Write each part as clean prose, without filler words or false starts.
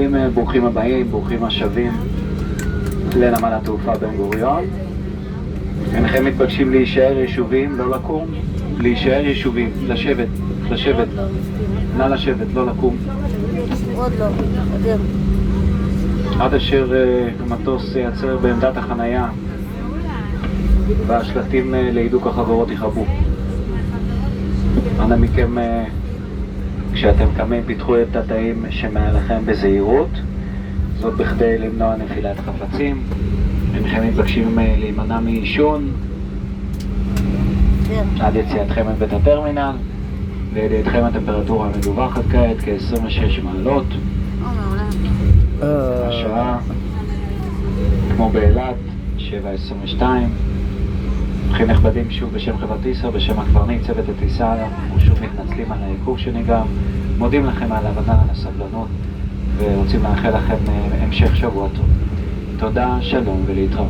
חברים, ברוכים הבאים, ברוכים השבים לנמל התעופה בן גוריון. אינכם מתבקשים להישאר יישובים, לא לקום, להישאר יישובים, לשבת, לשבת, נא לשבת, לא לקום. עוד לא, קודם. עד אשר המטוס ייעצר בעמדת החנייה והשלטים להידוק החגורות יכבו. אנא מכם, כשאתם קמים, פיתחו את התאים שמעליכם בזהירות, זאת בכדי למנוע נפילת חפצים. אינכם מתבקשים להימנע מעישון עד יציאתכם מבית הטרמינל. לידיעתכם הטמפרטורה המדווחת כעת כ-26 מעלות. השעה, כמו באילת, 7:22. אורחים נכבדים, שוב בשם חברת טיסר, בשם הקברניט, צוות הטיסה, אנחנו שוב מתנצלים על העיכוב שנגרם, מודים לכם על ההבנה, על הסבלנות, ורוצים לאחל לכם המשך שבוע טוב. תודה, שלום ולהתראות.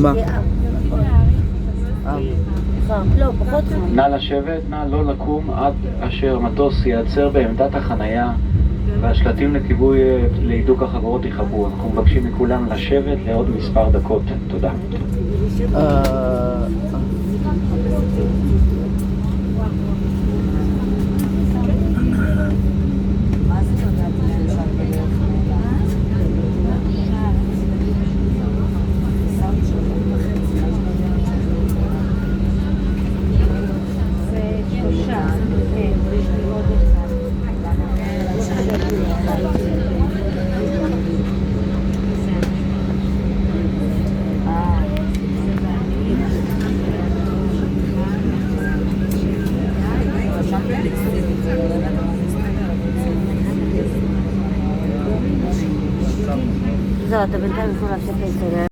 מה? לא, פחות חם. נא לשבת, נא לא לקום עד אשר המטוס ייעצר בעמדת החנייה והשלטים לכיבוי להידוק החגורות יכבו. אנחנו מבקשים מכולם לשבת לעוד מספר דקות. תודה. זהו, אתה בינתיים יכול להפסיק את זה.